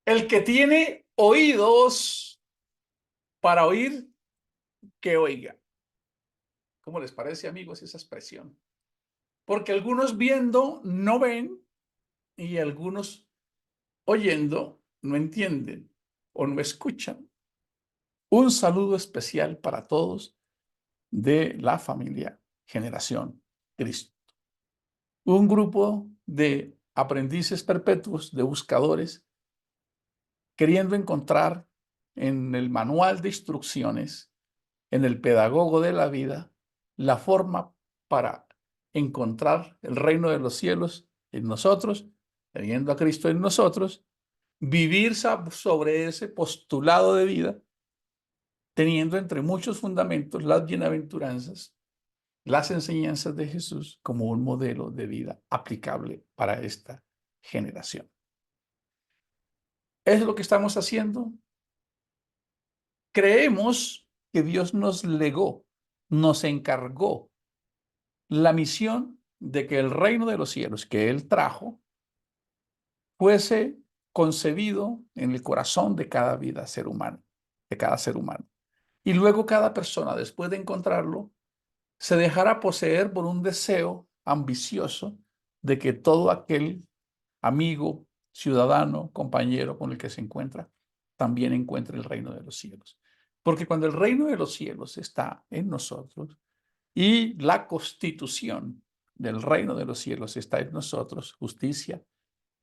El que tiene oídos para oír, que oiga. ¿Cómo les parece, amigos, esa expresión? Porque algunos viendo no ven y algunos oyendo no entienden o no escuchan. Un saludo especial para todos de la familia Generación Cristo. Un grupo de aprendices perpetuos, de buscadores, queriendo encontrar en el manual de instrucciones, en el pedagogo de la vida, la forma para encontrar el reino de los cielos en nosotros, teniendo a Cristo en nosotros, vivir sobre ese postulado de vida, teniendo entre muchos fundamentos las bienaventuranzas, las enseñanzas de Jesús como un modelo de vida aplicable para esta generación. ¿Es lo que estamos haciendo? Creemos que Dios nos legó, nos encargó la misión de que el reino de los cielos que Él trajo fuese concebido en el corazón de cada vida ser humano, de cada ser humano. Y luego cada persona, después de encontrarlo, se dejará poseer por un deseo ambicioso de que todo aquel amigo, ciudadano, compañero con el que se encuentra, también encuentre el reino de los cielos. Porque cuando el reino de los cielos está en nosotros y la constitución del reino de los cielos está en nosotros, justicia,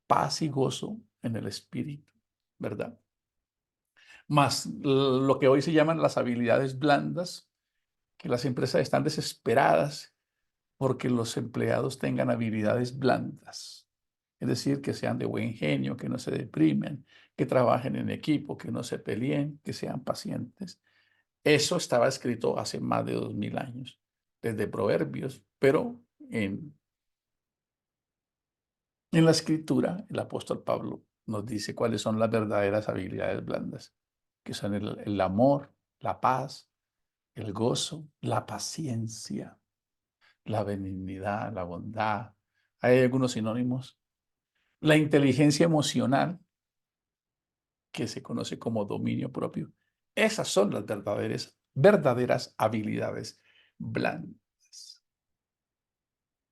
paz y gozo en el espíritu, ¿verdad? Más lo que hoy se llaman las habilidades blandas, que las empresas están desesperadas porque los empleados tengan habilidades blandas. Es decir, que sean de buen genio, que no se deprimen, que trabajen en equipo, que no se peleen, que sean pacientes. Eso estaba escrito hace más de 2000 años, desde Proverbios, pero en la escritura el apóstol Pablo nos dice cuáles son las verdaderas habilidades blandas, que son el amor, la paz, el gozo, la paciencia, la benignidad, la bondad. Hay algunos sinónimos. La inteligencia emocional, que se conoce como dominio propio. Esas son las verdaderas habilidades blandas.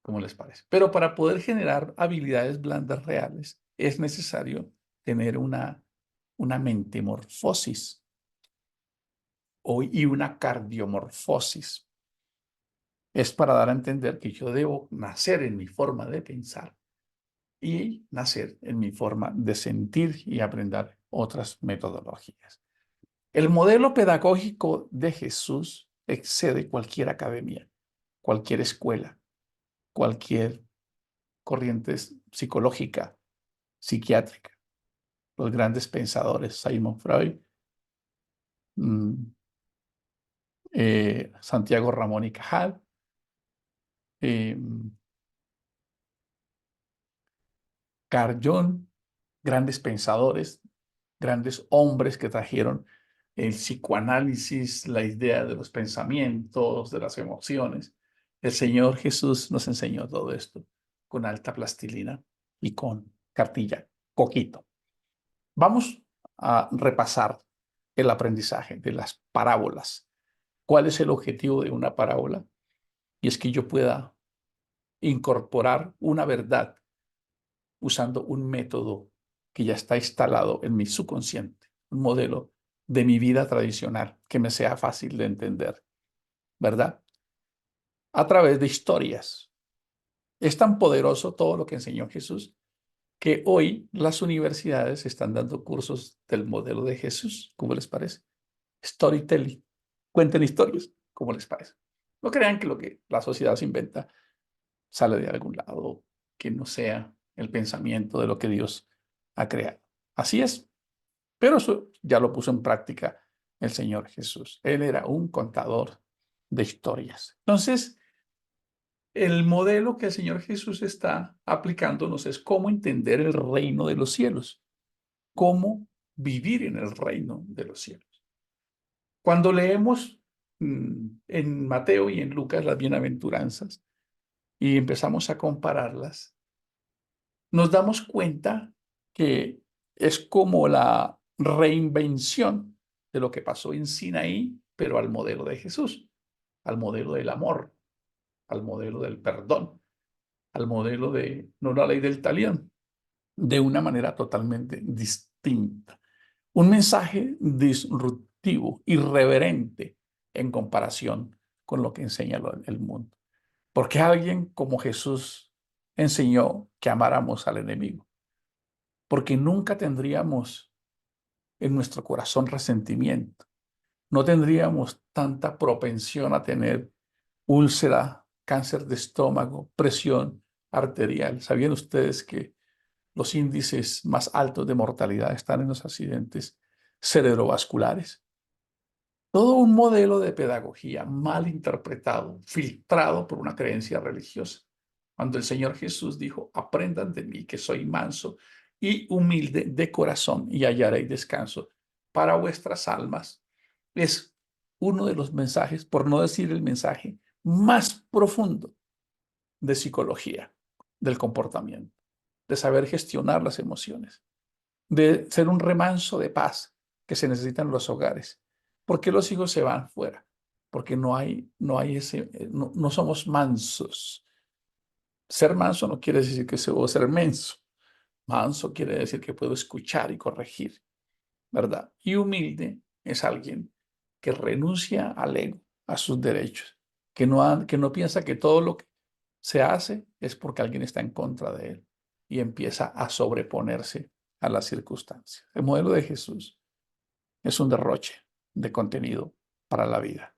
¿Cómo les parece? Pero para poder generar habilidades blandas reales es necesario tener una mentemorfosis y una cardiomorfosis. Es para dar a entender que yo debo nacer en mi forma de pensar y nacer en mi forma de sentir y aprender otras metodologías. El modelo pedagógico de Jesús excede cualquier academia, cualquier escuela, cualquier corriente psicológica, psiquiátrica. Los grandes pensadores, Sigmund Freud, Santiago Ramón y Cajal, eh, Carl Jung, grandes pensadores, grandes hombres que trajeron el psicoanálisis, la idea de los pensamientos, de las emociones. El Señor Jesús nos enseñó todo esto con alta plastilina y con cartilla, coquito. Vamos a repasar el aprendizaje de las parábolas. ¿Cuál es el objetivo de una parábola? Y es que yo pueda incorporar una verdad usando un método que ya está instalado en mi subconsciente, un modelo de mi vida tradicional que me sea fácil de entender, ¿verdad? A través de historias. Es tan poderoso todo lo que enseñó Jesús que hoy las universidades están dando cursos del modelo de Jesús. ¿Cómo les parece? Storytelling. Cuenten historias. ¿Cómo les parece? No crean que lo que la sociedad se inventa sale de algún lado que no sea el pensamiento de lo que Dios ha creado. Así es, pero eso ya lo puso en práctica el Señor Jesús. Él era un contador de historias. Entonces, el modelo que el Señor Jesús está aplicándonos es cómo entender el reino de los cielos, cómo vivir en el reino de los cielos. Cuando leemos en Mateo y en Lucas las bienaventuranzas y empezamos a compararlas, nos damos cuenta que Es como la reinvención de lo que pasó en Sinaí, pero al modelo de Jesús, al modelo del amor, al modelo del perdón, al modelo de no la ley del talión, de una manera totalmente distinta. Un mensaje disruptivo, irreverente en comparación con lo que enseña el mundo. Porque alguien como Jesús enseñó que amáramos al enemigo. Porque nunca tendríamos en nuestro corazón resentimiento. No tendríamos tanta propensión a tener úlcera, cáncer de estómago, presión arterial. ¿Sabían ustedes que los índices más altos de mortalidad están en los accidentes cerebrovasculares? Todo un modelo de pedagogía mal interpretado, filtrado por una creencia religiosa. Cuando el Señor Jesús dijo, aprendan de mí que soy manso y humilde de corazón y hallaréis descanso para vuestras almas, es uno de los mensajes, por no decir el mensaje más profundo de psicología, del comportamiento, de saber gestionar las emociones, de ser un remanso de paz que se necesita en los hogares. ¿Por qué los hijos se van fuera? Porque no hay no somos mansos. Ser manso no quiere decir que se va ser menso. Manso quiere decir que puedo escuchar y corregir, ¿verdad? Y humilde es alguien que renuncia al ego, a sus derechos, que no piensa que todo lo que se hace es porque alguien está en contra de él y empieza a sobreponerse a las circunstancias. El modelo de Jesús es un derroche de contenido para la vida.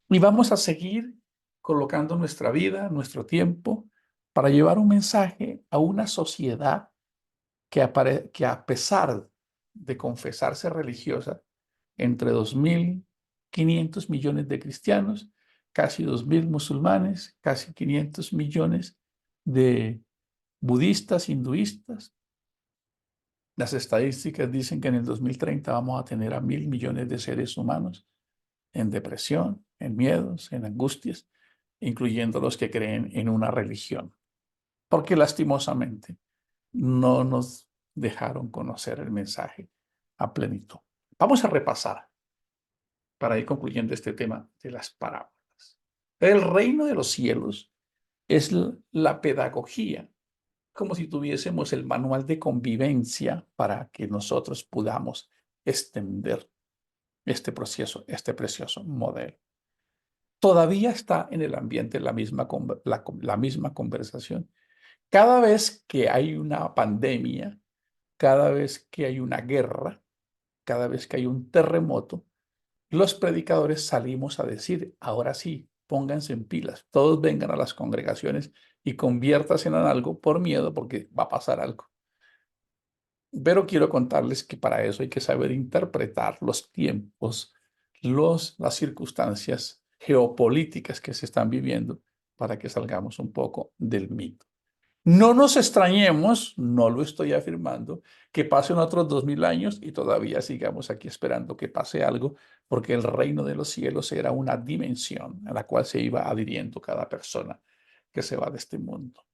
Y vamos a seguir colocando nuestra vida, nuestro tiempo, para llevar un mensaje a una sociedad que a pesar de confesarse religiosa, entre 2.500 millones de cristianos, casi 2.000 musulmanes, casi 500 millones de budistas, hinduistas. Las estadísticas dicen que en el 2030 vamos a tener a 1.000 millones de seres humanos en depresión, en miedos, en angustias, incluyendo los que creen en una religión. Porque lastimosamente no nos dejaron conocer el mensaje a plenitud. Vamos a repasar para ir concluyendo este tema de las parábolas. El reino de los cielos es la pedagogía, como si tuviésemos el manual de convivencia para que nosotros podamos extender este proceso, este precioso modelo. Todavía está en el ambiente la misma conversación. Cada vez que hay una pandemia, cada vez que hay una guerra, cada vez que hay un terremoto, los predicadores salimos a decir, ahora sí, pónganse en pilas, todos vengan a las congregaciones y conviértanse en algo por miedo porque va a pasar algo. Pero quiero contarles que para eso hay que saber interpretar los tiempos, las circunstancias geopolíticas que se están viviendo para que salgamos un poco del mito. No nos extrañemos, no lo estoy afirmando, que pasen otros 2.000 años y todavía sigamos aquí esperando que pase algo, porque el reino de los cielos era una dimensión a la cual se iba adhiriendo cada persona que se va de este mundo.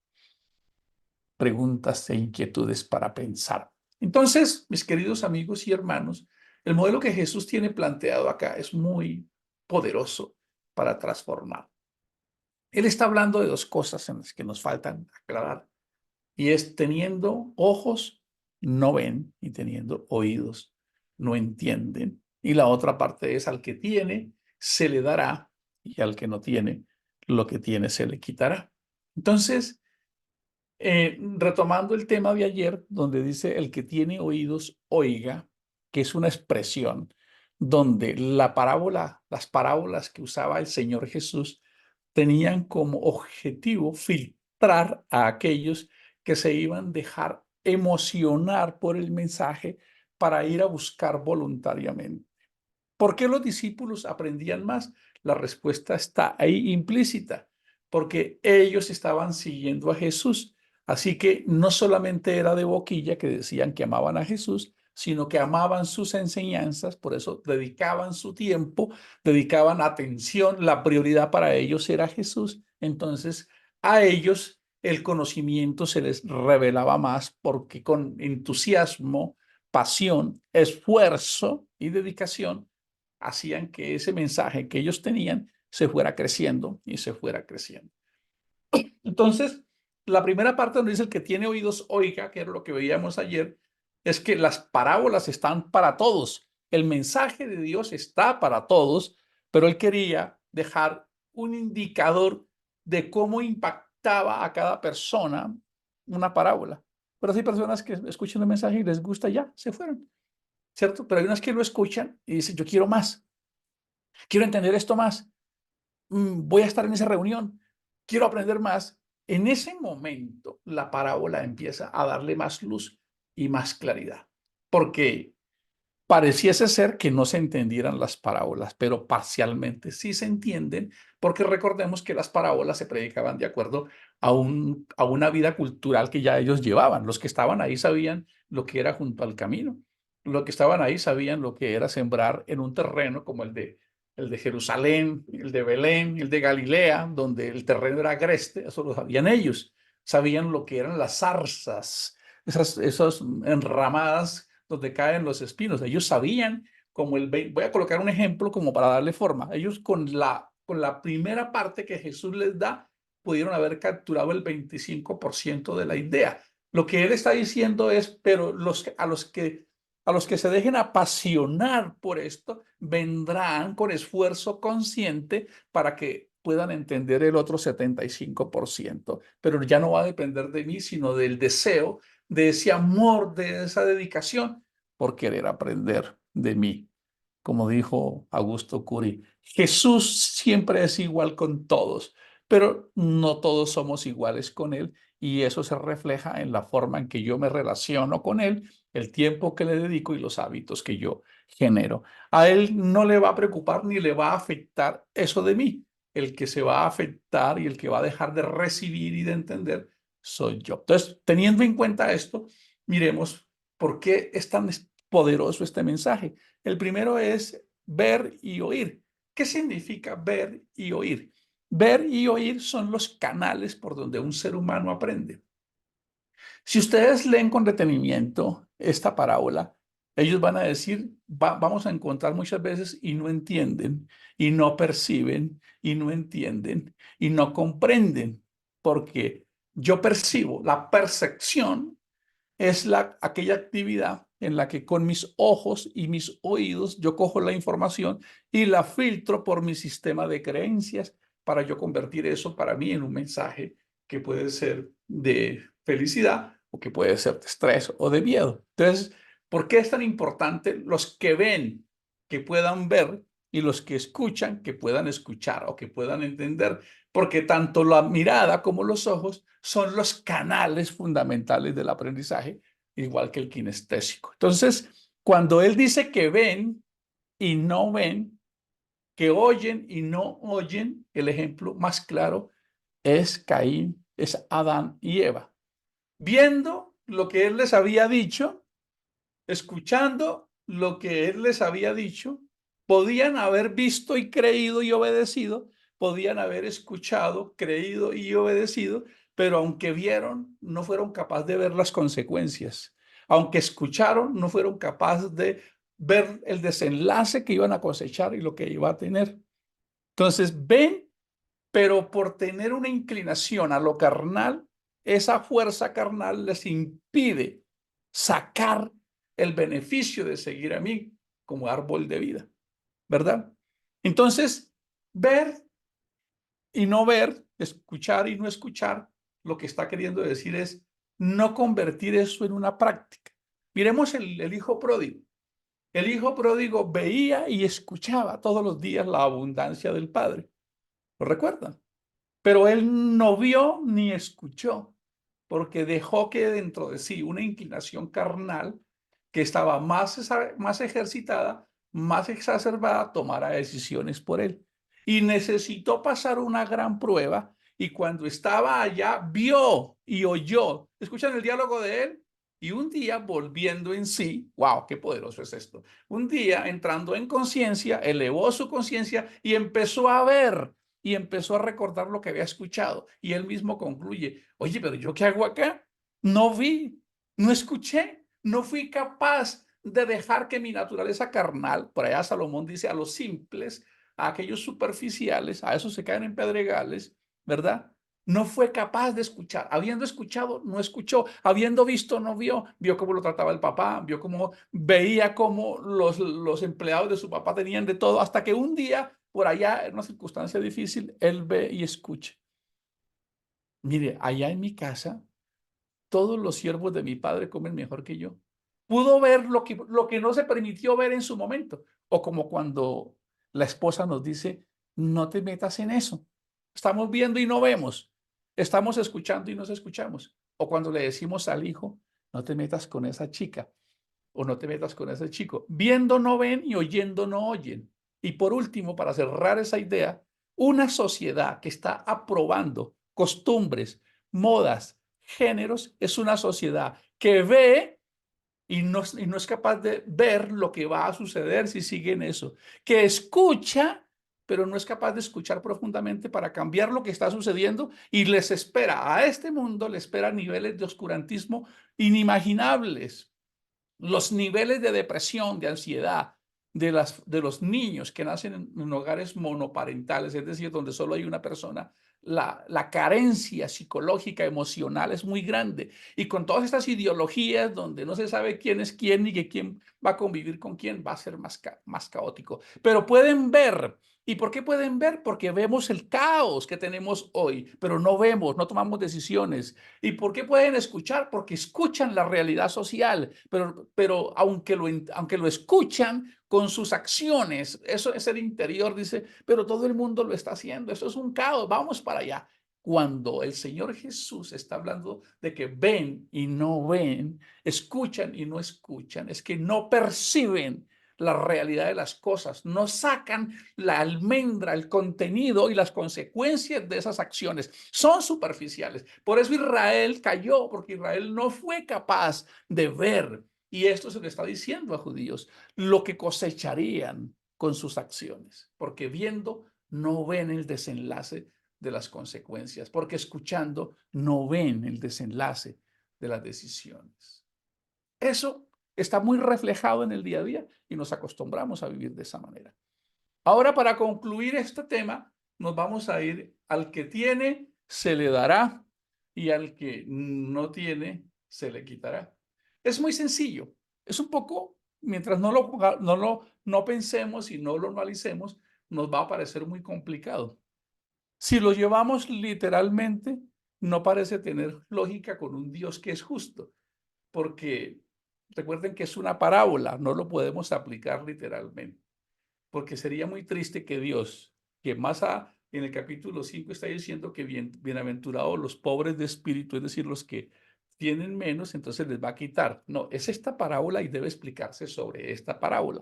Preguntas e inquietudes para pensar. Entonces, mis queridos amigos y hermanos, el modelo que Jesús tiene planteado acá es muy poderoso para transformar. Él está hablando de dos cosas en las que nos faltan aclarar. Y es teniendo ojos, no ven, y teniendo oídos, no entienden. Y la otra parte es al que tiene, se le dará, y al que no tiene, lo que tiene se le quitará. Entonces, retomando el tema de ayer, donde dice el que tiene oídos, oiga, que es una expresión donde las parábolas que usaba el Señor Jesús tenían como objetivo filtrar a aquellos que se iban a dejar emocionar por el mensaje para ir a buscar voluntariamente. ¿Por qué los discípulos aprendían más? La respuesta está ahí implícita, porque ellos estaban siguiendo a Jesús. Así que no solamente era de boquilla que decían que amaban a Jesús, sino que amaban sus enseñanzas, por eso dedicaban su tiempo, dedicaban atención, la prioridad para ellos era Jesús. Entonces, a ellos el conocimiento se les revelaba más porque con entusiasmo, pasión, esfuerzo y dedicación hacían que ese mensaje que ellos tenían se fuera creciendo y se fuera creciendo. Entonces, la primera parte donde dice el que tiene oídos oiga, que era lo que veíamos ayer, es que las parábolas están para todos. El mensaje de Dios está para todos, pero él quería dejar un indicador de cómo impactaba a cada persona una parábola. Pero hay personas que escuchan el mensaje y les gusta ya, se fueron, ¿cierto? Pero hay unas que lo escuchan y dicen, yo quiero más, quiero entender esto más, voy a estar en esa reunión, quiero aprender más. En ese momento, la parábola empieza a darle más luz y más claridad, porque pareciese ser que no se entendieran las parábolas, pero parcialmente sí se entienden, porque recordemos que las parábolas se predicaban de acuerdo a una vida cultural que ya ellos llevaban. Los que estaban ahí sabían lo que era junto al camino. Los que estaban ahí sabían lo que era sembrar en un terreno como el de Jerusalén, el de Belén, el de Galilea, donde el terreno era agreste. Eso lo sabían ellos. Sabían lo que eran las zarzas, esas enramadas donde caen los espinos. Ellos sabían como voy a colocar un ejemplo como para darle forma. Ellos con la primera parte que Jesús les da, pudieron haber capturado el 25% de la idea. Lo que él está diciendo es, pero a los que se dejen apasionar por esto, vendrán con esfuerzo consciente para que puedan entender el otro 75%. Pero ya no va a depender de mí, sino del deseo, de ese amor, de esa dedicación por querer aprender de mí. Como dijo Augusto Curi, Jesús siempre es igual con todos, pero no todos somos iguales con Él y eso se refleja en la forma en que yo me relaciono con Él, el tiempo que le dedico y los hábitos que yo genero. A Él no le va a preocupar ni le va a afectar eso de mí. El que se va a afectar y el que va a dejar de recibir y de entender soy yo. Entonces, teniendo en cuenta esto, miremos por qué es tan poderoso este mensaje. El primero es ver y oír. ¿Qué significa ver y oír? Ver y oír son los canales por donde un ser humano aprende. Si ustedes leen con detenimiento esta parábola, ellos van a decir, vamos a encontrar muchas veces y no entienden, y no perciben, y no entienden, y no comprenden, porque yo percibo, la percepción es aquella actividad en la que con mis ojos y mis oídos yo cojo la información y la filtro por mi sistema de creencias para yo convertir eso para mí en un mensaje que puede ser de felicidad o que puede ser de estrés o de miedo. Entonces, ¿por qué es tan importante los que ven que puedan ver y los que escuchan que puedan escuchar o que puedan entender? Porque tanto la mirada como los ojos son los canales fundamentales del aprendizaje, igual que el kinestésico. Entonces, cuando él dice que ven y no ven, que oyen y no oyen, el ejemplo más claro es Caín, es Adán y Eva. Viendo lo que él les había dicho, escuchando lo que él les había dicho, podían haber visto y creído y obedecido, podían haber escuchado, creído y obedecido, pero aunque vieron, no fueron capaces de ver las consecuencias. Aunque escucharon, no fueron capaces de ver el desenlace que iban a cosechar y lo que iba a tener. Entonces, ven, pero por tener una inclinación a lo carnal, esa fuerza carnal les impide sacar el beneficio de seguir a mí como árbol de vida, ¿verdad? Entonces, ver y no ver, escuchar y no escuchar, lo que está queriendo decir es no convertir eso en una práctica. Miremos el hijo pródigo. El hijo pródigo veía y escuchaba todos los días la abundancia del padre. ¿Lo recuerdan? Pero él no vio ni escuchó, porque dejó que dentro de sí una inclinación carnal que estaba más ejercitada, más exacerbada, tomara decisiones por él. Y necesitó pasar una gran prueba y cuando estaba allá vio y oyó. ¿Escuchan el diálogo de él? Y un día volviendo en sí, wow, qué poderoso es esto. Un día entrando en conciencia, elevó su conciencia y empezó a ver y empezó a recordar lo que había escuchado. Y él mismo concluye, oye, pero ¿yo qué hago acá? No vi, no escuché, no fui capaz de dejar que mi naturaleza carnal, por allá Salomón dice a los simples, a aquellos superficiales, a esos se caen en pedregales, ¿verdad? No fue capaz de escuchar. Habiendo escuchado, no escuchó. Habiendo visto, no vio. Vio cómo lo trataba el papá, vio cómo veía cómo los empleados de su papá tenían de todo, hasta que un día, por allá, en una circunstancia difícil, él ve y escucha. Mire, allá en mi casa, todos los siervos de mi padre comen mejor que yo. Pudo ver lo que no se permitió ver en su momento. O como cuando la esposa nos dice, no te metas en eso. Estamos viendo y no vemos. Estamos escuchando y nos escuchamos. O cuando le decimos al hijo, no te metas con esa chica o no te metas con ese chico. Viendo no ven y oyendo no oyen. Y por último, para cerrar esa idea, una sociedad que está aprobando costumbres, modas, géneros, es una sociedad que ve y no es capaz de ver lo que va a suceder si sigue en eso, que escucha, pero no es capaz de escuchar profundamente para cambiar lo que está sucediendo y les espera, a este mundo le espera niveles de oscurantismo inimaginables. Los niveles de depresión, de ansiedad de los niños que nacen en hogares monoparentales, es decir, donde solo hay una persona, la carencia psicológica, emocional es muy grande. Y con todas estas ideologías donde no se sabe quién es quién ni que quién va a convivir con quién, va a ser más caótico. Pero pueden ver. ¿Y por qué pueden ver? Porque vemos el caos que tenemos hoy, pero no vemos, no tomamos decisiones. ¿Y por qué pueden escuchar? Porque escuchan la realidad social, pero aunque lo escuchan con sus acciones, eso es el interior, dice, pero todo el mundo lo está haciendo, eso es un caos, vamos para allá. Cuando el Señor Jesús está hablando de que ven y no ven, escuchan y no escuchan, es que no perciben la realidad de las cosas, no sacan la almendra, el contenido y las consecuencias de esas acciones. Son superficiales. Por eso Israel cayó, porque Israel no fue capaz de ver. Y esto se le está diciendo a judíos, lo que cosecharían con sus acciones, porque viendo no ven el desenlace de las consecuencias, porque escuchando no ven el desenlace de las decisiones. Eso está muy reflejado en el día a día y nos acostumbramos a vivir de esa manera. Ahora, para concluir este tema, nos vamos a ir al que tiene, se le dará, y al que no tiene, se le quitará. Es muy sencillo. Es un poco, mientras no pensemos y no lo analicemos, nos va a parecer muy complicado. Si lo llevamos literalmente, no parece tener lógica con un Dios que es justo, porque recuerden que es una parábola, no lo podemos aplicar literalmente, porque sería muy triste que Dios, que en el capítulo 5 está diciendo que bienaventurados los pobres de espíritu, es decir, los que tienen menos, entonces les va a quitar. No, es esta parábola y debe explicarse sobre esta parábola.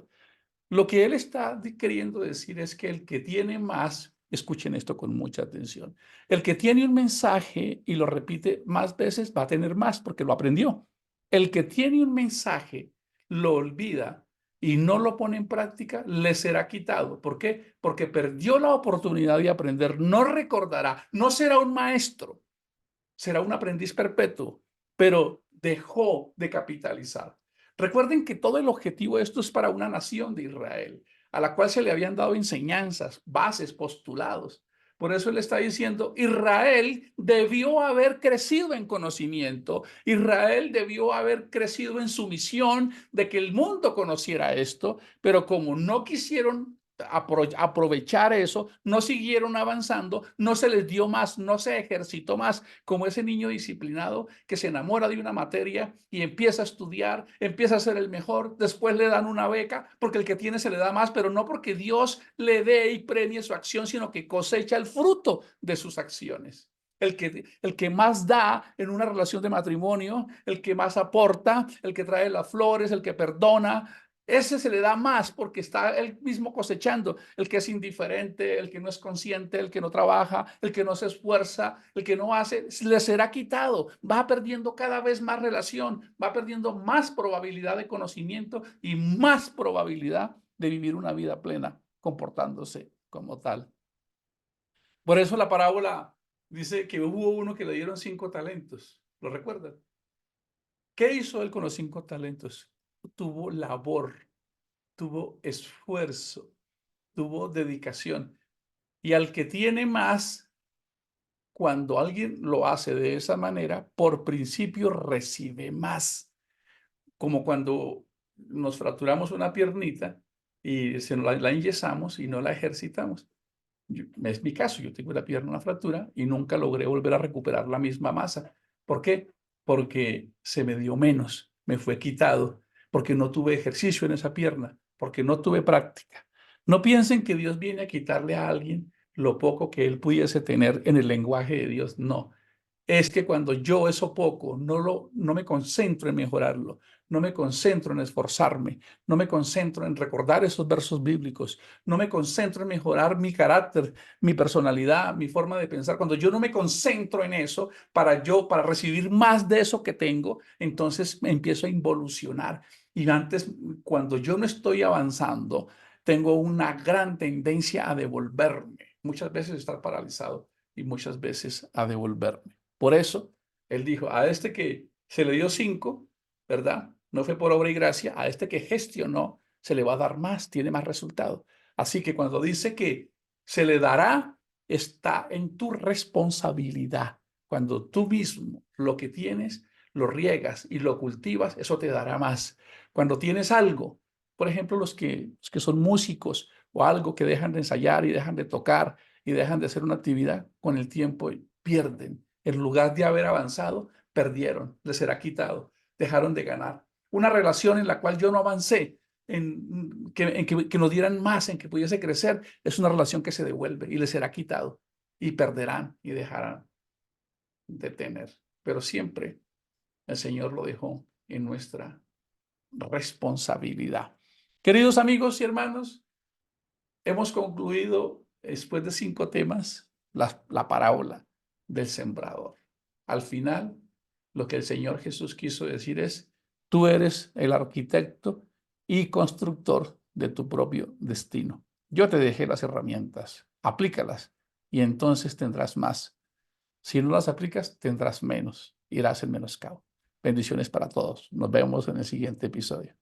Lo que él está queriendo decir es que el que tiene más, escuchen esto con mucha atención, el que tiene un mensaje y lo repite más veces va a tener más porque lo aprendió. El que tiene un mensaje, lo olvida y no lo pone en práctica, le será quitado. ¿Por qué? Porque perdió la oportunidad de aprender, no recordará, no será un maestro, será un aprendiz perpetuo, pero dejó de capitalizar. Recuerden que todo el objetivo de esto es para una nación de Israel, a la cual se le habían dado enseñanzas, bases, postulados. Por eso él está diciendo, Israel debió haber crecido en conocimiento, Israel debió haber crecido en su misión de que el mundo conociera esto, pero como no quisieron aprovechar eso, no siguieron avanzando, no se les dio más, no se ejercitó más, como ese niño disciplinado que se enamora de una materia y empieza a estudiar, empieza a ser el mejor, después le dan una beca porque el que tiene se le da más, pero no porque Dios le dé y premie su acción, sino que cosecha el fruto de sus acciones. El que más da en una relación de matrimonio, el que más aporta, el que trae las flores, el que perdona, ese se le da más porque está él mismo cosechando. El que es indiferente, el que no es consciente, el que no trabaja, el que no se esfuerza, el que no hace, le será quitado. Va perdiendo cada vez más relación, va perdiendo más probabilidad de conocimiento y más probabilidad de vivir una vida plena comportándose como tal. Por eso la parábola dice que hubo uno que le dieron 5 talentos. ¿Lo recuerdan? ¿Qué hizo él con los 5 talentos? Tuvo labor, tuvo esfuerzo, tuvo dedicación. Y al que tiene más, cuando alguien lo hace de esa manera, por principio recibe más. Como cuando nos fracturamos una piernita y la enyesamos y no la ejercitamos. Es mi caso, yo tengo la pierna una fractura y nunca logré volver a recuperar la misma masa. ¿Por qué? Porque se me dio menos, me fue quitado, porque no tuve ejercicio en esa pierna, porque no tuve práctica. No piensen que Dios viene a quitarle a alguien lo poco que él pudiese tener en el lenguaje de Dios. No, es que cuando yo eso poco no me concentro en mejorarlo, no me concentro en esforzarme, no me concentro en recordar esos versos bíblicos, no me concentro en mejorar mi carácter, mi personalidad, mi forma de pensar. Cuando yo no me concentro en eso para recibir más de eso que tengo, entonces me empiezo a involucionar. Y antes, cuando yo no estoy avanzando, tengo una gran tendencia a devolverme, muchas veces estar paralizado y muchas veces a devolverme. Por eso, él dijo, a este que se le dio 5, ¿verdad? No fue por obra y gracia, a este que gestionó, se le va a dar más, tiene más resultado. Así que cuando dice que se le dará, está en tu responsabilidad. Cuando tú mismo lo que tienes, lo riegas y lo cultivas, eso te dará más. Cuando tienes algo, por ejemplo, los que son músicos o algo que dejan de ensayar y dejan de tocar y dejan de hacer una actividad, con el tiempo pierden. En lugar de haber avanzado, perdieron, les será quitado, dejaron de ganar. Una relación en la cual yo no avancé, que nos dieran más, en que pudiese crecer, es una relación que se devuelve y les será quitado y perderán y dejarán de tener. Pero siempre el Señor lo dejó en nuestra responsabilidad. Queridos amigos y hermanos, hemos concluido, después de 5 temas, la parábola del sembrador. Al final, lo que el Señor Jesús quiso decir es, tú eres el arquitecto y constructor de tu propio destino. Yo te dejé las herramientas, aplícalas y entonces tendrás más. Si no las aplicas, tendrás menos, irás en menoscabo. Bendiciones para todos. Nos vemos en el siguiente episodio.